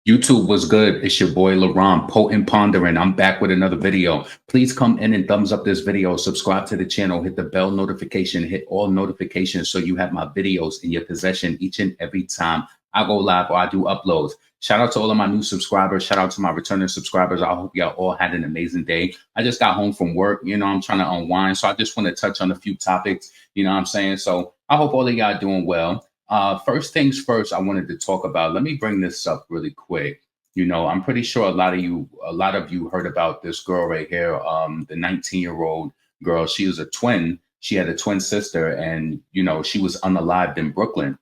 YouTube was good. It's your boy LaRon, Potent Pondering. I'm back with another video. Please come in and thumbs up this video, subscribe to the channel, hit the bell notification, hit all notifications so you have my videos in your possession each and every time I go live or I do uploads. Shout out to all of my new subscribers. Shout out to my returning subscribers. I hope y'all all had an amazing day. I just got home from work. You know, I'm trying to unwind. So I just want to touch on a few topics. You know what I'm saying? So I hope all of y'all doing well. First things first, I wanted to talk about, let me bring this up really quick. You know, I'm pretty sure a lot of you heard about this girl right here, the 19-year-old girl. She was a twin. She had a twin sister and, you know, she was unalived in Brooklyn.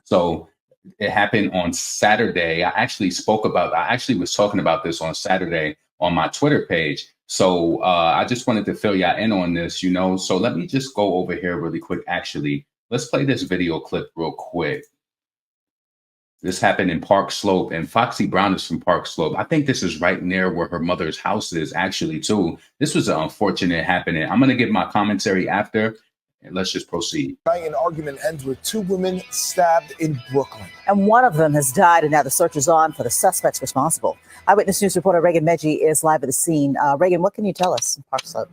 So it happened on Saturday. I actually was talking about this on Saturday on my Twitter page. So I just wanted to fill y'all in on this, you know. So let me just go over here really quick, actually. Let's play this video clip real quick. This happened in Park Slope, and Foxy Brown is from Park Slope. I think this is right near where her mother's house is, actually, too. This was an unfortunate happening. I'm going to give my commentary after, and let's just proceed. An argument ends with two women stabbed in Brooklyn. And one of them has died, and now the search is on for the suspects responsible. Eyewitness News reporter Reagan Medji is live at the scene. Reagan, what can you tell us in Park Slope?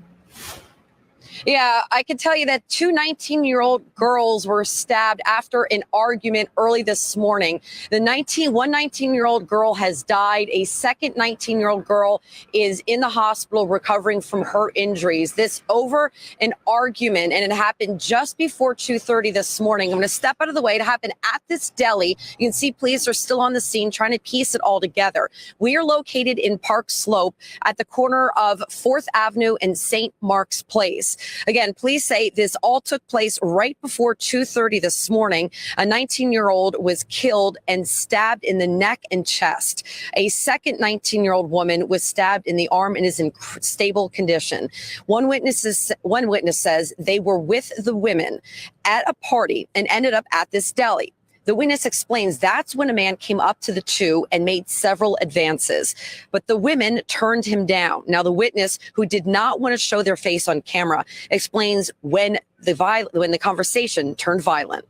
Yeah, I can tell you that two 19-year-old girls were stabbed after an argument early this morning. One 19-year-old girl has died. A second 19-year-old girl is in the hospital recovering from her injuries. This over an argument, and it happened just before 2:30 this morning. I'm going to step out of the way. It happened at this deli. You can see police are still on the scene trying to piece it all together. We are located in Park Slope at the corner of 4th Avenue and St. Mark's Place. Again, police say this all took place right before 2:30 this morning. A 19-year-old was killed and stabbed in the neck and chest. A second 19-year-old woman was stabbed in the arm and is in stable condition. One witness says they were with the women at a party and ended up at this deli. The witness explains that's when a man came up to the two and made several advances, but the women turned him down. Now, the witness, who did not want to show their face on camera, explains when the conversation turned violent.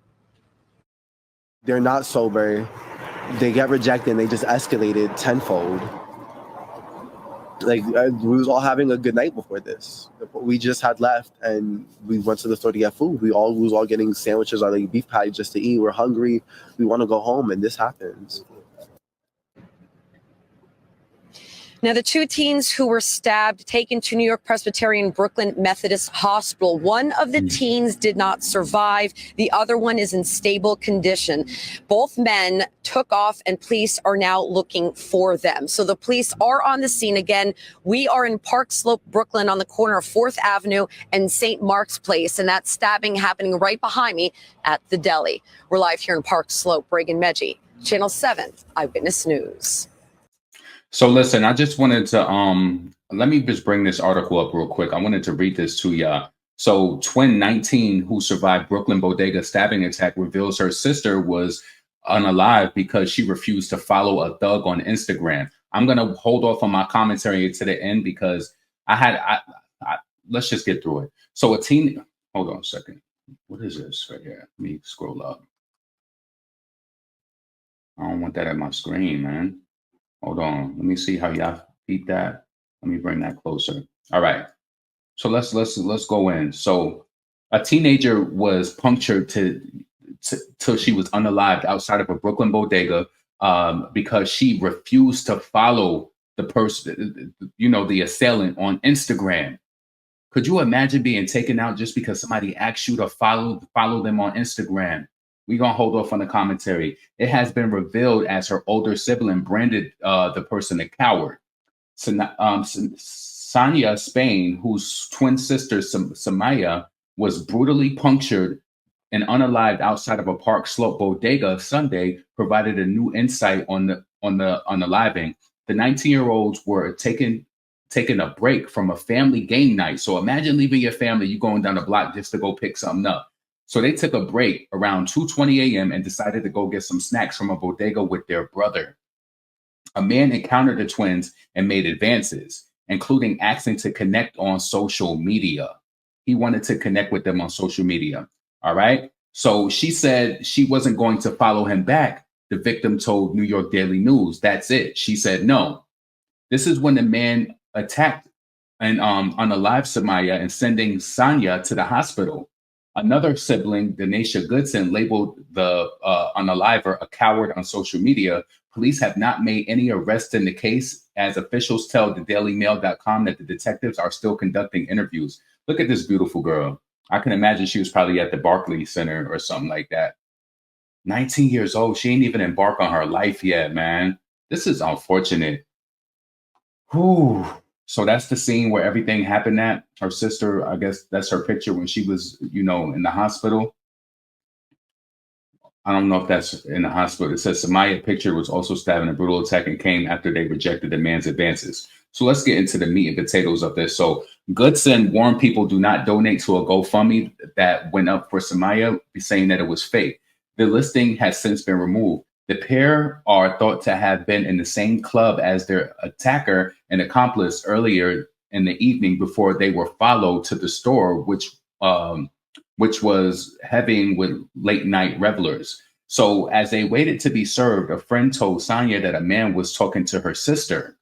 They're not sober. They get rejected and they just escalated tenfold. Like, we was all having a good night before this. We just had left and we went to the store to get food. We was all getting sandwiches or like beef patty just to eat. We're hungry. We want to go home, and this happens. Now, the two teens who were stabbed, taken to New York Presbyterian Brooklyn Methodist Hospital. One of the teens did not survive. The other one is in stable condition. Both men took off, and police are now looking for them. So the police are on the scene again. We are in Park Slope, Brooklyn, on the corner of 4th Avenue and St. Mark's Place, and that stabbing happening right behind me at the deli. We're live here in Park Slope. Reagan Medji, Channel 7 Eyewitness News. So listen, I just wanted to let me just bring this article up real quick. I wanted to read this to y'all. So twin 19 who survived Brooklyn bodega stabbing attack reveals her sister was unalive because she refused to follow a thug on Instagram. I'm gonna hold off on my commentary to the end because let's just get through it. So hold on a second. What is this right here? Let me scroll up. I don't want that at my screen, man. Hold on. Let me see how y'all beat that. Let me bring that closer. All right. So let's go in. So a teenager was punctured till she was unalived outside of a Brooklyn bodega because she refused to follow the person, you know, the assailant on Instagram. Could you imagine being taken out just because somebody asked you to follow them on Instagram? We're going to hold off on the commentary. It has been revealed as her older sibling branded the person a coward. Samyia, Spain, whose twin sister Samyia was brutally punctured and unalived outside of a Park Slope bodega Sunday, provided a new insight on the unaliving. The 19-year-olds were taking a break from a family game night. So imagine leaving your family, you going down the block just to go pick something up. So they took a break around 2:20 a.m. and decided to go get some snacks from a bodega with their brother. A man encountered the twins and made advances, including asking to connect on social media. He wanted to connect with them on social media. All right. So she said she wasn't going to follow him back. The victim told New York Daily News. That's it. She said no. This is when the man attacked and unalived Samyia and sending Samyia to the hospital. Another sibling, Denisha Goodson, labeled the unaliver a coward on social media. Police have not made any arrests in the case, as officials tell the dailymail.com that the detectives are still conducting interviews. Look at this beautiful girl. I can imagine she was probably at the Barclays Center or something like that. 19 years old. She ain't even embarked on her life yet, man. This is unfortunate. Whew. So that's the scene where everything happened at. Her sister, I guess that's her picture when she was, in the hospital. I don't know if that's in the hospital. It says Samyia picture was also stabbed in a brutal attack and came after they rejected the man's advances. So let's get into the meat and potatoes of this. So Goodson warned people do not donate to a GoFundMe that went up for Samyia, saying that it was fake. The listing has since been removed. The pair are thought to have been in the same club as their attacker and accomplice earlier in the evening before they were followed to the store, which was heavy with late night revelers. So as they waited to be served, a friend told Samyia that a man was talking to her sister.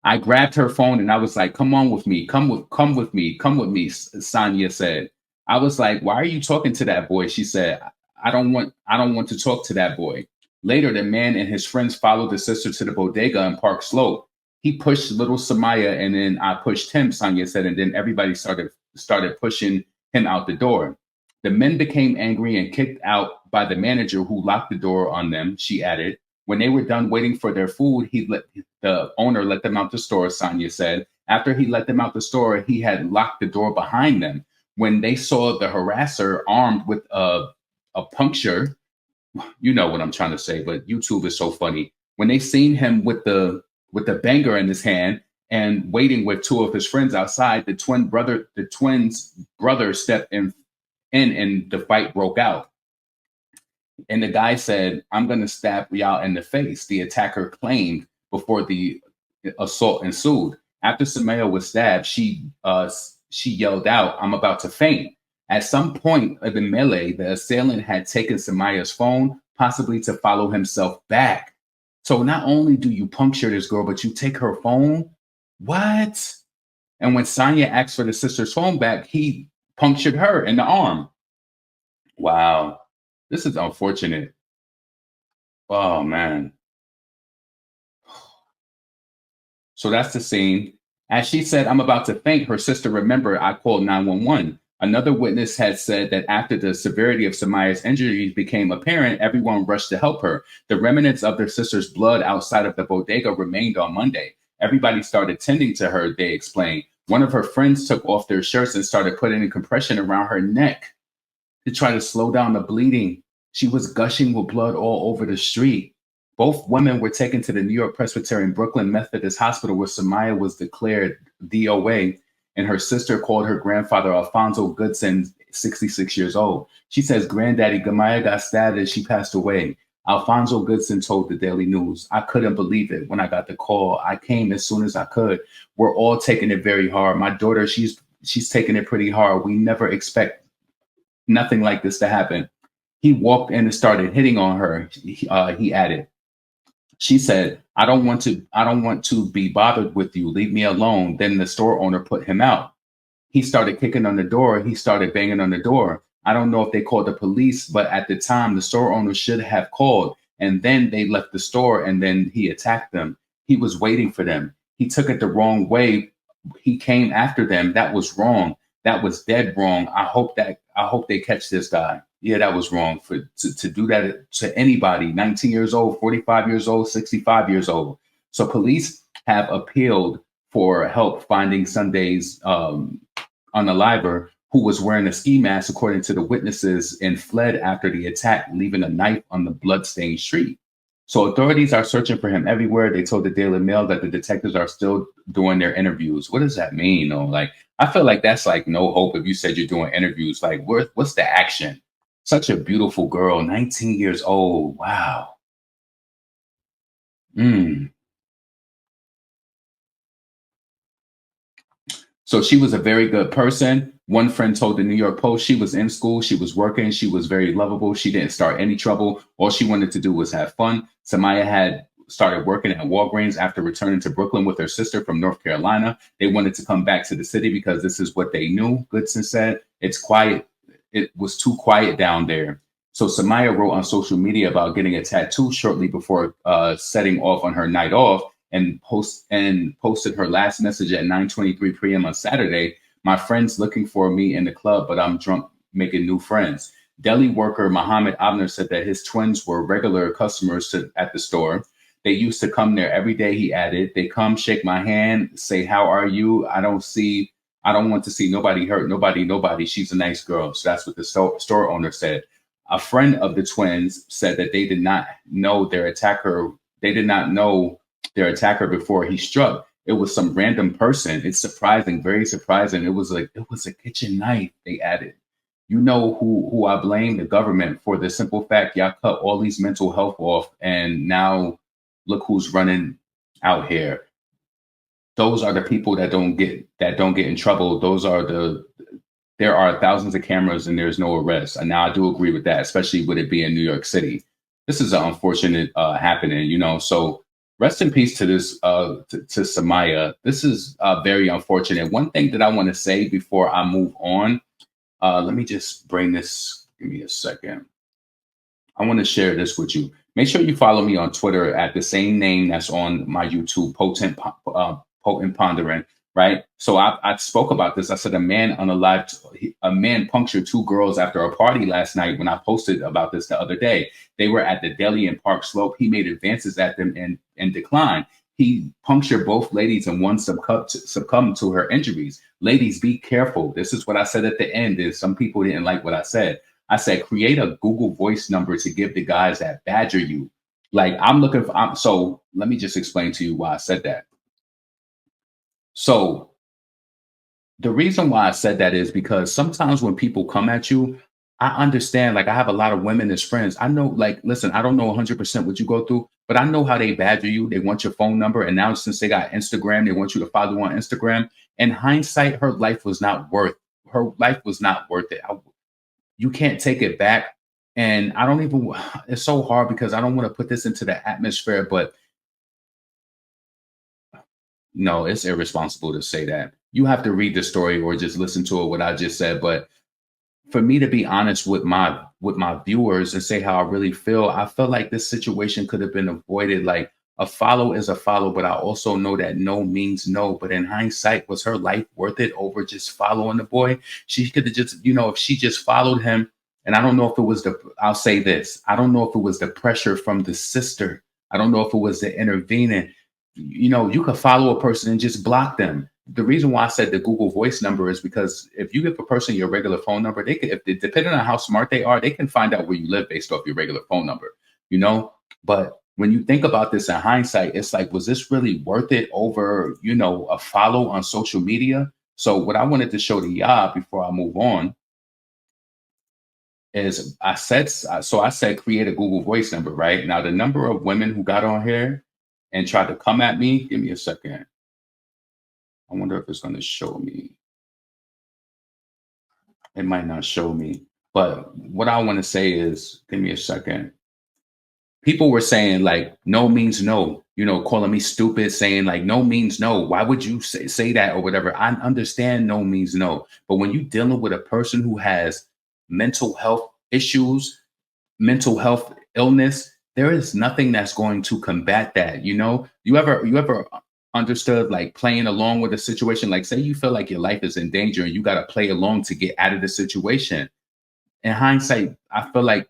I grabbed her phone and I was like, come on with me, come with me, Samyia said. I was like, why are you talking to that boy? She said, I don't want to talk to that boy. Later, the man and his friends followed the sister to the bodega in Park Slope. He pushed little Samyia and then I pushed him, Samyia said, and then everybody started pushing him out the door. The men became angry and kicked out by the manager who locked the door on them, she added. When they were done waiting for their food, the owner let them out the store, Samyia said. After he let them out the store, he had locked the door behind them. When they saw the harasser armed with a puncture, you know what I'm trying to say, but YouTube is so funny. When they seen him with the banger in his hand and waiting with two of his friends outside, the twins' brother stepped in and the fight broke out. And the guy said, I'm going to stab y'all in the face, the attacker claimed before the assault ensued. After Samyia was stabbed, she yelled out, I'm about to faint. At some point of the melee, the assailant had taken Samyia's phone, possibly to follow himself back. So not only do you puncture this girl, but you take her phone? What? And when Samyia asked for the sister's phone back, he punctured her in the arm. Wow. This is unfortunate. Oh, man. So that's the scene. As she said, I'm about to faint, her sister remembered, I called 911. Another witness had said that after the severity of Samyia's injuries became apparent, everyone rushed to help her. The remnants of their sister's blood outside of the bodega remained on Monday. Everybody started tending to her, they explained. One of her friends took off their shirts and started putting a compression around her neck to try to slow down the bleeding. She was gushing with blood all over the street. Both women were taken to the New York Presbyterian Brooklyn Methodist Hospital, where Samyia was declared DOA, and her sister called her grandfather, Alfonso Goodson, 66 years old. She says, Granddaddy, Gamaya got stabbed and she passed away. Alfonso Goodson told the Daily News, I couldn't believe it when I got the call. I came as soon as I could. We're all taking it very hard. My daughter, she's taking it pretty hard. We never expect nothing like this to happen. He walked in and started hitting on her, he added. She said, I don't want to be bothered with you. Leave me alone. Then the store owner put him out. He started kicking on the door. He started banging on the door. I don't know if they called the police, but at the time, the store owner should have called. And then they left the store and then he attacked them. He was waiting for them. He took it the wrong way. He came after them. That was wrong. That was dead wrong. I hope they catch this guy. Yeah, that was wrong to do that to anybody, 19 years old, 45 years old, 65 years old. So police have appealed for help finding Sunday's unaliver, who was wearing a ski mask, according to the witnesses, and fled after the attack, leaving a knife on the bloodstained street. So authorities are searching for him everywhere. They told the Daily Mail that the detectives are still doing their interviews. What does that mean? Like, I feel like that's like no hope if you said you're doing interviews. Like, what's the action? Such a beautiful girl, 19 years old. Wow. So she was a very good person. One friend told the New York Post she was in school, she was working, she was very lovable. She didn't start any trouble. All she wanted to do was have fun. Samyia had started working at Walgreens after returning to Brooklyn with her sister from North Carolina. They wanted to come back to the city because this is what they knew. Goodson said, it's quiet. It was too quiet down there. So Samyia wrote on social media about getting a tattoo shortly before setting off on her night off, and posted her last message at 9:23 p.m. on Saturday. My friend's looking for me in the club, but I'm drunk making new friends. Deli worker Muhammad Abner said that his twins were regular customers at the store. They used to come there every day, he added. They come, shake my hand, say, how are you? I don't want to see nobody hurt, nobody. She's a nice girl. So that's what the store owner said. A friend of the twins said that they did not know their attacker. They did not know their attacker before he struck. It was some random person. It's surprising, very surprising. It was a kitchen knife, they added. You know who I blame? The government, for the simple fact y'all cut all these mental health off, and now look who's running out here. Those are the people that don't get in trouble. There are thousands of cameras and there's no arrest. And now I do agree with that, especially with it being New York City. This is an unfortunate happening, So rest in peace to this to Samyia. This is very unfortunate. One thing that I want to say before I move on, let me just bring this. Give me a second. I want to share this with you. Make sure you follow me on Twitter at the same name that's on my YouTube, Potent Pondering. Right. So I spoke about this. I said a man punctured two girls after a party last night. When I posted about this the other day, they were at the deli in Park Slope. He made advances at them and declined. He punctured both ladies and one succumbed to her injuries. Ladies, be careful. This is what I said at the end. Is some people didn't like what I said. I said, create a Google Voice number to give the guys that badger you. Like so let me just explain to you why I said that. So the reason why I said that is because sometimes when people come at you, I understand, like I have a lot of women as friends. I know, like, listen, I don't know 100% what you go through, but I know how they badger you. They want your phone number. And now since they got Instagram, they want you to follow on Instagram. In hindsight, her life was not worth it. You can't take it back. And it's so hard because I don't want to put this into the atmosphere, but no, it's irresponsible to say that. You have to read the story or just listen to it, what I just said. But for me to be honest with my viewers and say how I really feel, I felt like this situation could have been avoided. Like, a follow is a follow, but I also know that no means no. But in hindsight, was her life worth it over just following the boy? She could have just, if she just followed him. And I don't know if it was I'll say this. I don't know if it was the pressure from the sister. I don't know if it was the intervening. You could follow a person and just block them. The reason why I said the Google Voice number is because if you give a person your regular phone number, depending on how smart they are, they can find out where you live based off your regular phone number, But when you think about this in hindsight, it's like, was this really worth it over, a follow on social media? So what I wanted to show to y'all before I move on is I said, create a Google Voice number, right? Now, the number of women who got on here and tried to come at me, give me a second. I wonder if it's going to show me. It might not show me. But what I want to say is, give me a second. People were saying like, no means no, calling me stupid, saying like, no means no. Why would you say that or whatever? I understand no means no. But when you're dealing with a person who has mental health issues, mental health illness, there is nothing that's going to combat that. You ever understood like playing along with a situation? Like, say you feel like your life is in danger and you got to play along to get out of the situation. In hindsight, I feel like,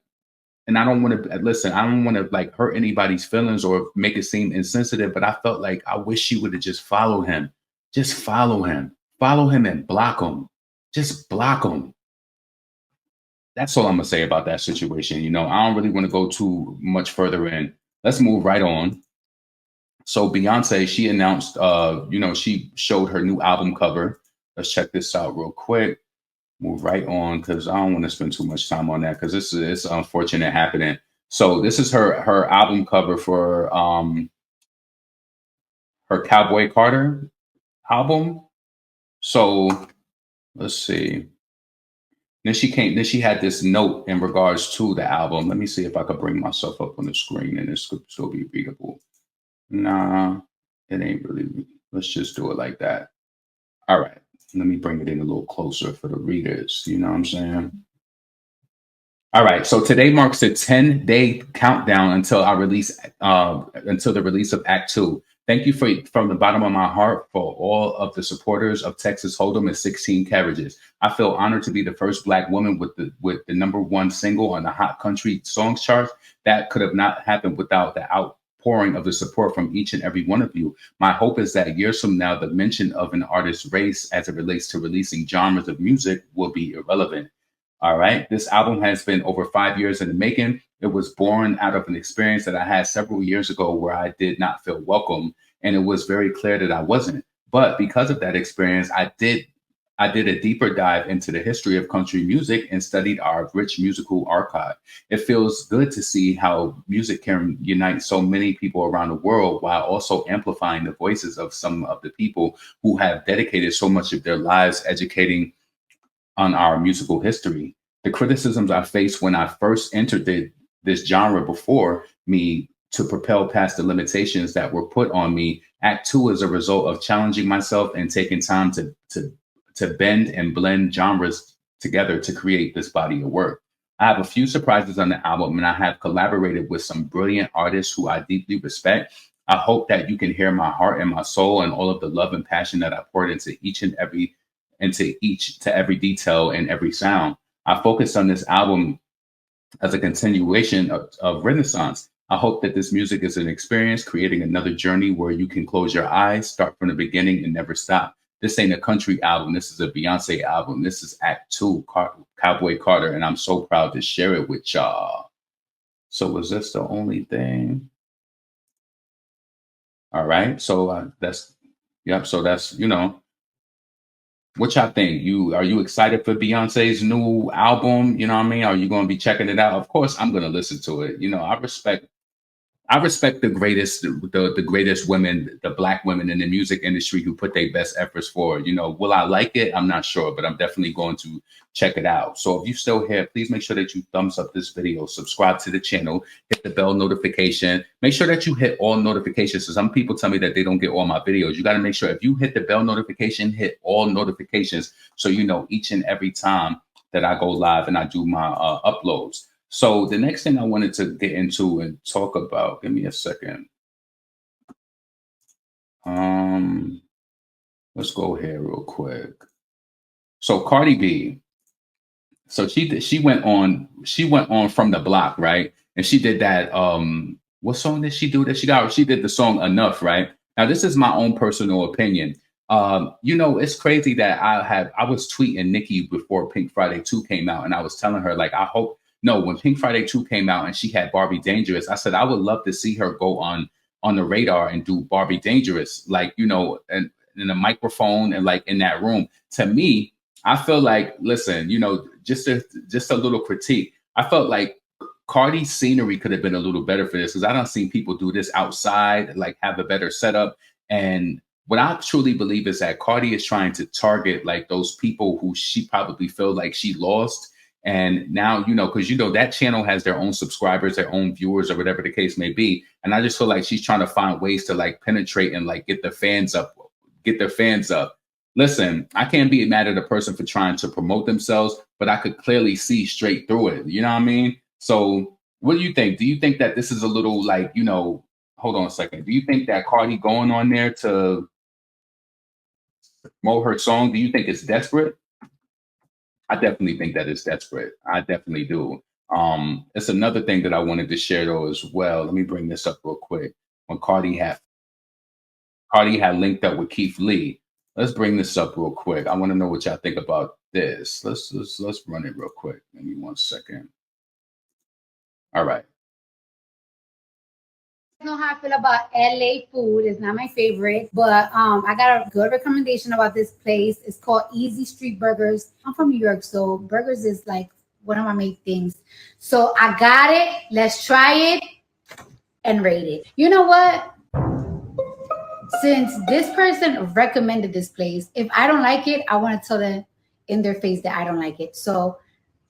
and I don't want to like hurt anybody's feelings or make it seem insensitive, but I felt like I wish she would have just followed him. Just follow him and block him. Just block him. That's all I'm gonna say about that situation. I don't really want to go too much further in. Let's move right on. So Beyonce, she announced, she showed her new album cover. Let's check this out real quick. Move right on because I don't want to spend too much time on that because it's unfortunate happening. So this is her album cover for her Cowboy Carter album. So let's see. Then she had this note in regards to the album. Let me see if I could bring myself up on the screen and this could still be readable. Nah, it ain't really. Let's just do it like that. All right. Let me bring it in a little closer for the readers. You know what I'm saying? All right. So today marks the 10-day countdown until until the release of Act Two. Thank you from the bottom of my heart for all of the supporters of Texas Hold'em and 16 Carriages. I feel honored to be the first Black woman with the #1 single on the Hot Country Songs chart. That could have not happened without the outpouring of the support from each and every one of you. My hope is that years from now, the mention of an artist's race as it relates to releasing genres of music will be irrelevant. All right. This album has been over 5 years in the making. It was born out of an experience that I had several years ago where I did not feel welcome. And it was very clear that I wasn't. But because of that experience, I did a deeper dive into the history of country music and studied our rich musical archive. It feels good to see how music can unite so many people around the world while also amplifying the voices of some of the people who have dedicated so much of their lives educating on our musical history. The criticisms I faced when I first entered this genre before me to propel past the limitations that were put on me. Act Two is a result of challenging myself and taking time to bend and blend genres together to create this body of work. I have a few surprises on the album, and I have collaborated with some brilliant artists who I deeply respect. I hope that you can hear my heart and my soul and all of the love and passion that I poured into every detail and every sound. I focused on this album as a continuation of Renaissance. I hope that this music is an experience, creating another journey where you can close your eyes, start from the beginning, and never stop. This ain't a country album. This is a Beyonce album. This is Act Two, Cowboy Carter, and I'm so proud to share it with y'all. So was this the only thing? All right. So yep. So that's, what y'all think? Are you excited for Beyonce's new album? You know what I mean? Are you going to be checking it out? Of course, I'm going to listen to it. I respect the greatest women, the Black women in the music industry who put their best efforts forward. Will I like it? I'm not sure, but I'm definitely going to check it out. So if you're still here, please make sure that you thumbs up this video, subscribe to the channel, hit the bell notification. Make sure that you hit all notifications. So some people tell me that they don't get all my videos. You got to make sure if you hit the bell notification, hit all notifications so you know each and every time that I go live and I do my uploads. So the next thing I wanted to get into and talk about, give me a second. Let's go here real quick. So Cardi B, so she went on From the Block, right? And she did that. What song did she do that she did the song Enough, right? Now this is my own personal opinion. It's crazy that I was tweeting Nicki before Pink Friday 2 came out, and I was telling her like when Pink Friday 2 came out and she had Barbie Dangerous, I said I would love to see her go on the radar and do Barbie Dangerous, and in a microphone and like in that room. To me, I feel like, listen, just a little critique. I felt like Cardi's scenery could have been a little better for this because I don't see people do this outside, like have a better setup. And what I truly believe is that Cardi is trying to target like those people who she probably feel like she lost. And now, because that channel has their own subscribers, their own viewers, or whatever the case may be. And I just feel like she's trying to find ways to like penetrate and like get their fans up. Listen, I can't be mad at a person for trying to promote themselves, but I could clearly see straight through it. You know what I mean? So what do you think? Do you think that this is a little like, hold on a second. Do you think that Cardi going on there to promote her song, do you think it's desperate? I definitely think that it's desperate. I definitely do. It's another thing that I wanted to share though as well. Let me bring this up real quick. When Cardi had linked up with Keith Lee. Let's bring this up real quick. I want to know what y'all think about this. Let's run it real quick. Give me 1 second. All right. I don't know how I feel about LA food. It's not my favorite, but I got a good recommendation about this place. It's called Easy Street Burgers. I'm from New York, so burgers is like one of my main things. So I got it. Let's try it and rate it. You know what? Since this person recommended this place, if I don't like it, I want to tell them in their face that I don't like it. So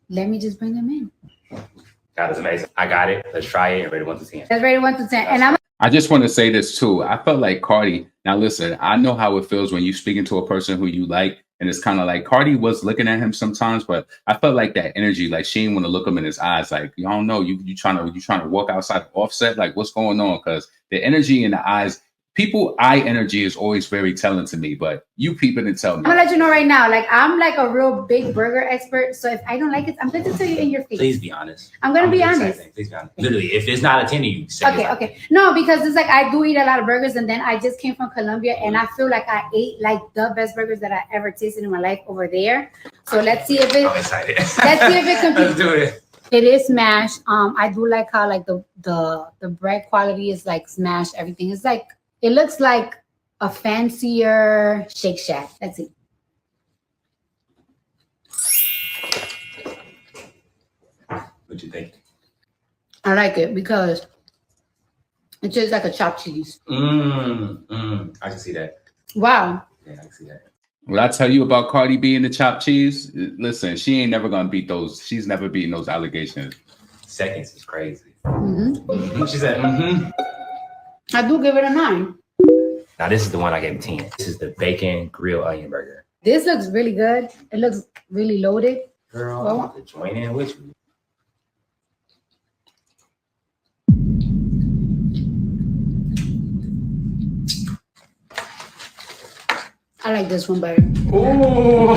let me just bring them in. That was amazing. I got it. Let's try it. Ready 1 to 10. That's ready 1 to 10. And I just want to say this too. I felt like Cardi. Now listen, I know how it feels when you speaking to a person who you like, and it's kind of like Cardi was looking at him sometimes, but I felt like that energy, like she didn't want to look him in his eyes, like you don't know, you trying to walk outside Offset, like what's going on? Because the energy in the eyes. People, eye energy is always very telling to me, but you people didn't tell me. I'm gonna let you know right now, like I'm like a real big burger expert. So if I don't like it, I'm going to tell you in your face. Please be honest. I'm gonna be honest. Please be honest. Literally, if it's not a 10 to you, say okay, okay. No, because it's like I do eat a lot of burgers, and then I just came from Colombia, and I feel like I ate like the best burgers that I ever tasted in my life over there. So let's see if it. I'm excited. Let's see if it competes. Let's do it. It is smashed. I do like how like the bread quality is like smashed. Everything is like it looks like a fancier Shake Shack. Let's see. What you think? I like it because it tastes like a chopped cheese. I can see that. Wow. Yeah, I can see that. What I tell you about Cardi B and the chopped cheese, listen, she ain't never gonna beat those. She's never beaten those allegations. Seconds is crazy. Mm-hmm. She said, I do give it a 9. Now this is the one I gave 10. This is the bacon grilled onion burger. This looks really good. It looks really loaded. Girl, I want to join in with you. I like this one better. Ooh.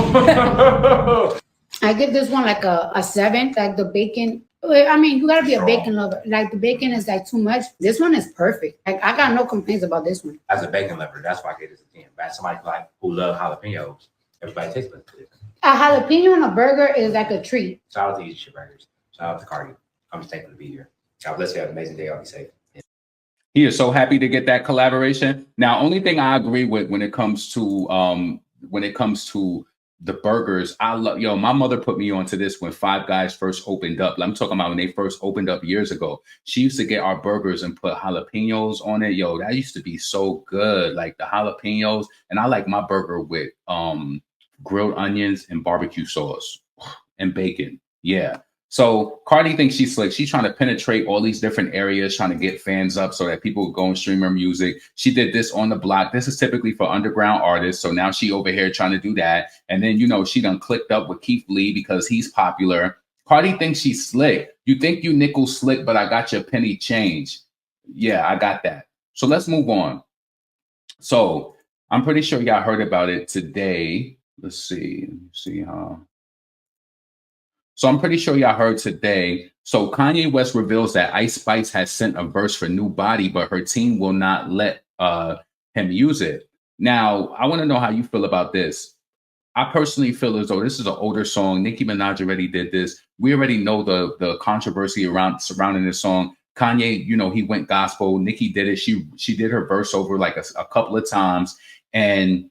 I give this one like a 7. Like the bacon. I mean, you gotta be a bacon lover. Like the bacon is like too much. This one is perfect. Like I got no complaints about this one. As a bacon lover, that's why I gave this a 10. But as somebody like who love jalapenos, everybody tastes different. A jalapeno on a burger is like a treat. Shout out to each burgers. Shout out to Cardi. I'm just thankful to be here. God bless you. Have an amazing day. I'll be safe. He is so happy to get that collaboration. Now, only thing I agree with when it comes to the burgers, I love, my mother put me onto this when Five Guys first opened up. I'm talking about when they first opened up years ago. She used to get our burgers and put jalapenos on it. Yo, that used to be so good. Like the jalapenos. And I like my burger with grilled onions and barbecue sauce and bacon. Yeah. So Cardi thinks she's slick. She's trying to penetrate all these different areas, trying to get fans up so that people will go and stream her music. She did this on the block. This is typically for underground artists. So now she over here trying to do that. And then, she done clicked up with Keith Lee because he's popular. Cardi thinks she's slick. You think you nickel slick, but I got your penny change. Yeah, I got that. So let's move on. So I'm pretty sure y'all heard about it today. Let's see. So I'm pretty sure y'all heard today. So Kanye West reveals that Ice Spice has sent a verse for New Body, but her team will not let him use it. Now, I want to know how you feel about this. I personally feel as though this is an older song. Nicki Minaj already did this. We already know the controversy surrounding this song. Kanye, he went gospel. Nicki did it. She did her verse over like a couple of times. And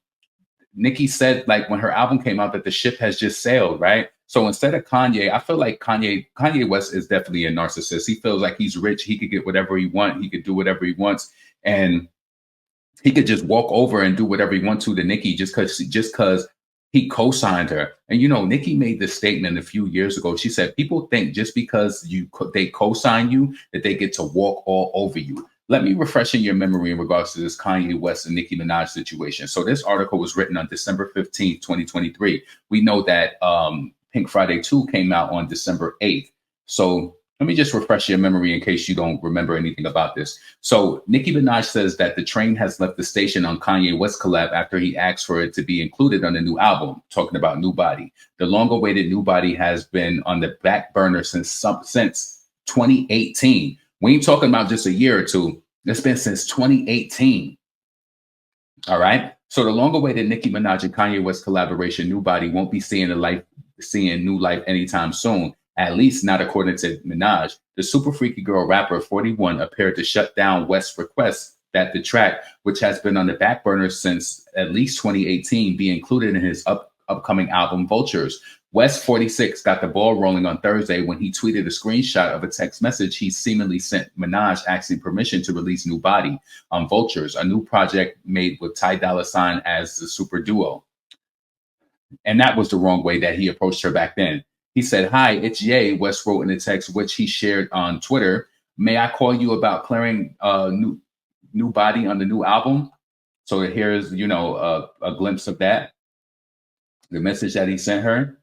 Nicki said, like, when her album came out, that the ship has just sailed, right? So instead of Kanye, I feel like Kanye West is definitely a narcissist. He feels like he's rich. He could get whatever he wants. He could do whatever he wants. And he could just walk over and do whatever he wants to Nicki just because he co-signed her. And, Nicki made this statement a few years ago. She said, people think just because they co-sign you that they get to walk all over you. Let me refresh in your memory in regards to this Kanye West and Nicki Minaj situation. So this article was written on December 15th, 2023. We know that Pink Friday 2 came out on December 8th. So let me just refresh your memory in case you don't remember anything about this. So Nicki Minaj says that the train has left the station on Kanye West collab after he asked for it to be included on the new album, talking about New Body. The long-awaited New Body has been on the back burner since 2018. We ain't talking about just a year or two. It's been since 2018. All right. So the long-awaited Nicki Minaj and Kanye West collaboration, New Body, won't be seeing new life anytime soon. At least not according to Minaj. The super freaky girl rapper 41 appeared to shut down West's request that the track, which has been on the back burner since at least 2018, be included in his upcoming album Vultures. West 46 got the ball rolling on Thursday when he tweeted a screenshot of a text message he seemingly sent Minaj asking permission to release New Body on Vultures, a new project made with Ty Dolla $ign as the super duo. And that was the wrong way that he approached her back then. He said, "Hi, it's Ye," West wrote in the text, which he shared on Twitter. "May I call you about clearing new Body on the new album?" So here's, a glimpse of that, the message that he sent her.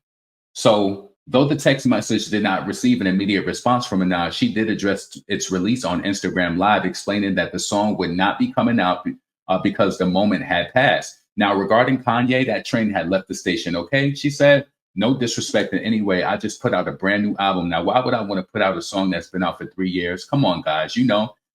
So though the text message did not receive an immediate response from Minaj, she did address its release on Instagram Live, explaining that the song would not be coming out because the moment had passed. Now, regarding Kanye, that train had left the station, okay? She said, "No disrespect in any way. I just put out a brand new album. Now, why would I want to put out a song that's been out for 3 years? Come on, guys,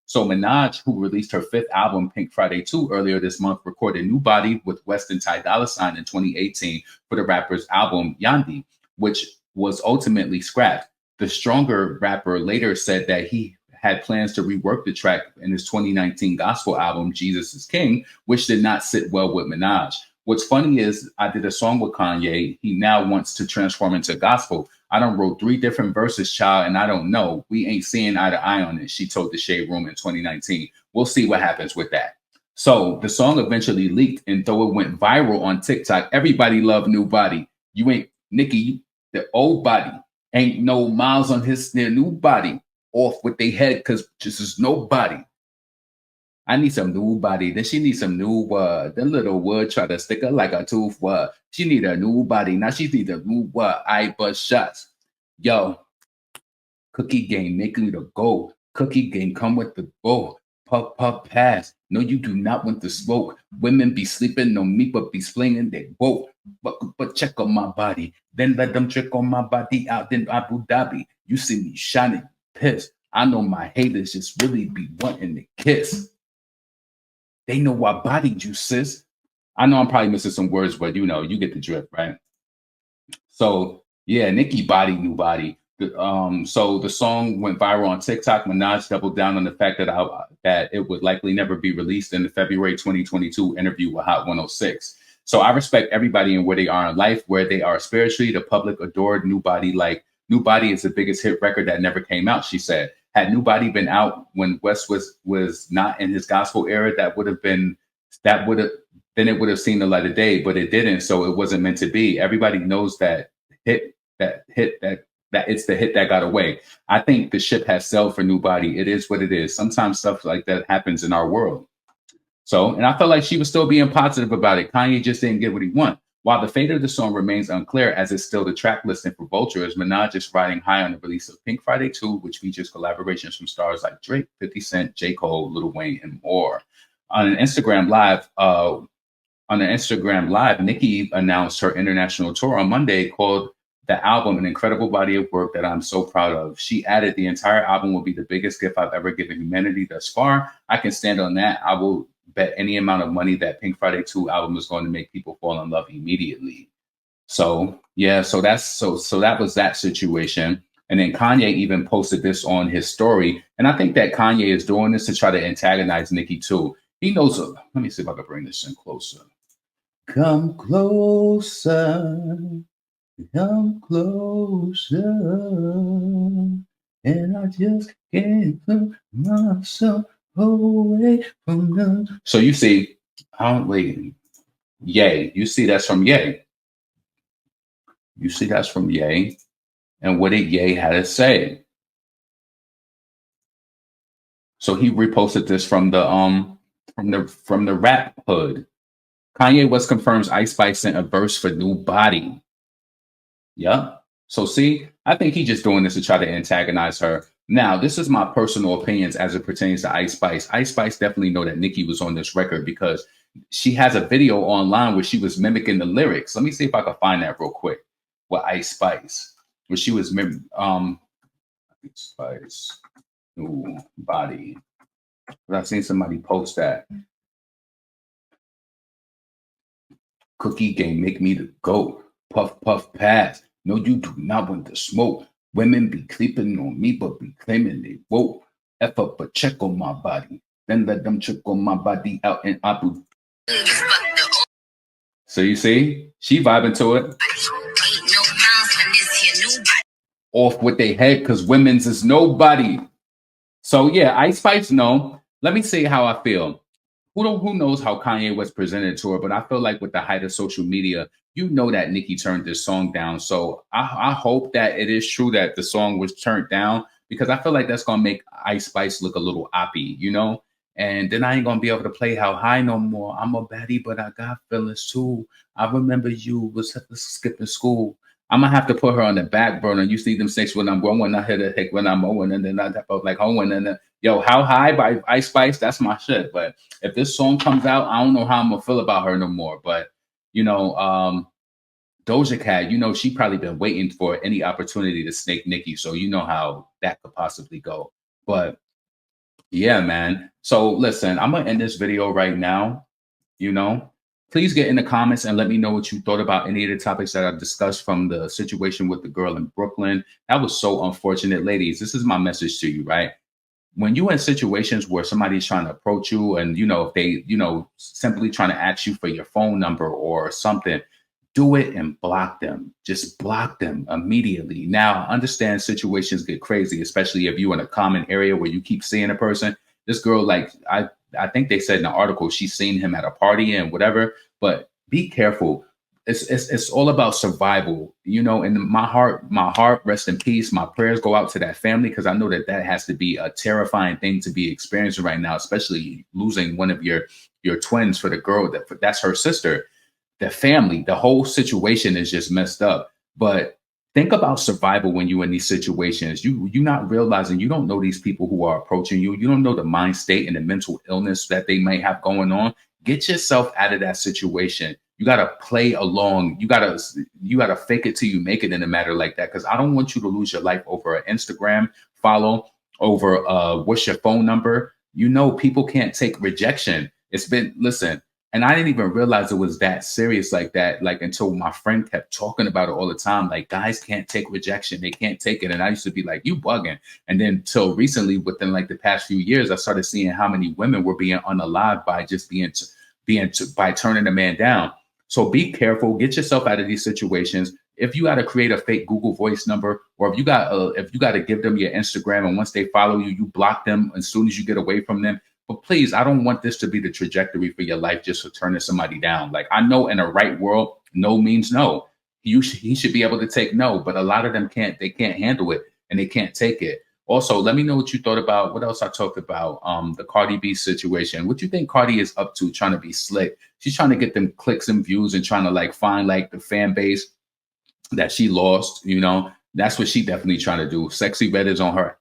So Minaj, who released her 5th album, Pink Friday 2, earlier this month, recorded New Body with West and Ty Dolla $ign in 2018 for the rapper's album Yandi, which was ultimately scrapped. The Stronger rapper later said that he had plans to rework the track in his 2019 gospel album, Jesus is King, which did not sit well with Minaj. What's funny is I did a song with Kanye. He now wants to transform into gospel. I done wrote 3 different verses, child, and I don't know. We ain't seeing eye to eye on it, she told the Shade Room in 2019. We'll see what happens with that. So the song eventually leaked, and though it went viral on TikTok, everybody loved New Body. You ain't, Nicki, the old body, ain't no miles on their new body. Off with their head, because just is nobody. I need some new body. Then she needs some new the little wood try to stick her like a tooth. She need a new body. Now she need a new eye buzz shots. Yo, Cookie Game make me the go. Cookie Game come with the go. Puff puff pass. No, you do not want the smoke. Women be sleeping on me, but be slinging their boat. But check on my body. Then let them check on my body out in Abu Dhabi. You see me shining, pissed. I know my haters just really be wanting to kiss. They know I bodied you, sis. I know I'm probably missing some words, but you get the drift, right? So yeah, Nicki body, New Body. So the song went viral on TikTok. Minaj doubled down on the fact that it would likely never be released in the February 2022 interview with Hot 106. So I respect everybody and where they are in life, where they are spiritually. The public adored New Body. Like, New Body is the biggest hit record that never came out, she said. Had New Body been out when West was not in his gospel era, then it would have seen the light of day, but it didn't. So it wasn't meant to be. Everybody knows that it's the hit that got away. I think the ship has sailed for New Body. It is what it is. Sometimes stuff like that happens in our world. So, and I felt like she was still being positive about it. Kanye just didn't get what he wanted. While the fate of the song remains unclear, as it's still the track listing for Vultures, Minaj is riding high on the release of Pink Friday 2, which features collaborations from stars like Drake, 50 Cent, J. Cole, Lil Wayne, and more. On an Instagram Live, Nicki announced her international tour on Monday, called the album an incredible body of work that I'm so proud of. She added, "The entire album will be the biggest gift I've ever given humanity thus far. I can stand on that. I will bet any amount of money that Pink Friday 2 album is going to make people fall in love immediately." So yeah, so that was that situation. And then Kanye even posted this on his story. And I think that Kanye is doing this to try to antagonize Nicki too. He knows. Let me see if I can bring this in closer. Come closer. Come closer. And I just can't put myself away from them. So you see, Ye. You see that's from Ye. You see that's from Ye. And what did Ye had to say? So he reposted this from the rap hood. Kanye West confirms Ice Spice sent a verse for New Body. Yeah. So see, I think he's just doing this to try to antagonize her. Now, this is my personal opinions as it pertains to Ice Spice. Ice Spice definitely know that Nicki was on this record because she has a video online where she was mimicking the lyrics. Let me see if I can find that real quick with Ice Spice, where she was Ice Spice, New Body. But I've seen somebody post that. Cookie Game make me the GOAT. Puff, puff, pass. No, you do not want the smoke. Women be creeping on me, but be claiming they woke. F up a check on my body. Then let them check on my body out in Abu. So you see, she vibing to it. off with their head because women's is nobody. So yeah, Ice Spice, no. Let me see how I feel. Who knows how Kanye was presented to her, but I feel like with the height of social media, you know that Nicki turned this song down. So I hope that it is true that the song was turned down because I feel like that's gonna make Ice Spice look a little oppy, you know? And then I ain't gonna be able to play How High no more. I'm a baddie, but I got feelings too. I remember you was skipping school. I'm gonna have to put her on the back burner. You see them six when I'm growing, I hit a hick when I'm mowing, and then I felt like hoeing. And then, yo, How High by Ice Spice, that's my shit. But if this song comes out, I don't know how I'm gonna feel about her no more. But you know, Doja Cat, you know, she probably been waiting for any opportunity to snake Nicki, so you know how that could possibly go. But yeah, man. So listen, I'm gonna end this video right now. You know, please get in the comments and let me know what you thought about any of the topics that I discussed from the situation with the girl in Brooklyn. That was so unfortunate. Ladies, this is my message to you, right? When you're in situations where somebody's trying to approach you and, you know, if they, you know, simply trying to ask you for your phone number or something, do it and block them. Just block them immediately. Now, understand situations get crazy, especially if you're in a common area where you keep seeing a person. This girl, like, I think they said in the article, she's seen him at a party and whatever, but be careful. It's all about survival, you know, and my heart, rest in peace. My prayers go out to that family because I know that that has to be a terrifying thing to be experiencing right now, especially losing one of your twins for the girl that's her sister. The family, the whole situation is just messed up. But think about survival when you're in these situations. You're not realizing you don't know these people who are approaching you. You don't know the mind state and the mental illness that they may have going on. Get yourself out of that situation. You got to play along. You got to fake it till you make it in a matter like that. Because I don't want you to lose your life over an Instagram follow, over what's your phone number. You know, people can't take rejection. Listen, and I didn't even realize it was that serious like that, like until my friend kept talking about it all the time. Like, guys can't take rejection. They can't take it. And I used to be like, you bugging. And then till recently, within like the past few years, I started seeing how many women were being unalived by just by turning a man down. So be careful. Get yourself out of these situations. If you got to create a fake Google Voice number, or if you got to give them your Instagram, and once they follow you, you block them as soon as you get away from them. But please, I don't want this to be the trajectory for your life just for turning somebody down. Like, I know in a right world, no means no. He should be able to take no, but a lot of them can't. They can't handle it and they can't take it. Also, let me know what you thought about what else I talked about. The Cardi B situation. What you think Cardi is up to trying to be slick? She's trying to get them clicks and views and trying to like find like the fan base that she lost. You know, that's what she definitely trying to do. Sexy Red is on her.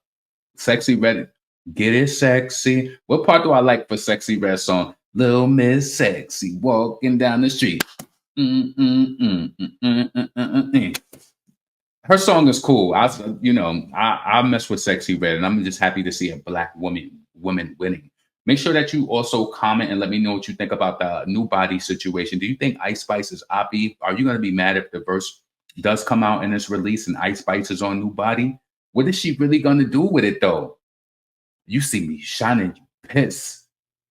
Sexy Red. Get it sexy. What part do I like for Sexy Red song? Little Miss Sexy walking down the street. Her song is cool. I mess with Sexy Red, and I'm just happy to see a black woman winning. Make sure that you also comment and let me know what you think about the new body situation. Do you think Ice Spice is oppie? Are you going to be mad if the verse does come out and it's released and Ice Spice is on new body? What is she really going to do with it though? You see me shining, you piss.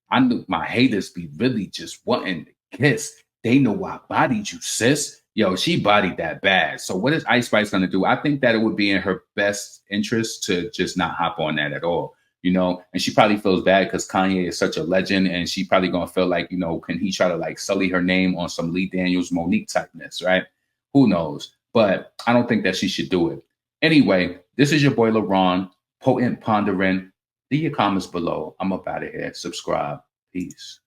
I know my haters be really just wanting to kiss. They know I bodied you, sis. Yo, she bodied that bad. So what is Ice Spice going to do? I think that it would be in her best interest to just not hop on that at all, you know? And she probably feels bad because Kanye is such a legend, and she probably going to feel like, you know, can he try to like sully her name on some Lee Daniels, Monique typeness, right? Who knows? But I don't think that she should do it. Anyway, this is your boy LaRon, Potent Pondering. Leave your comments below. I'm up out of here. Subscribe. Peace.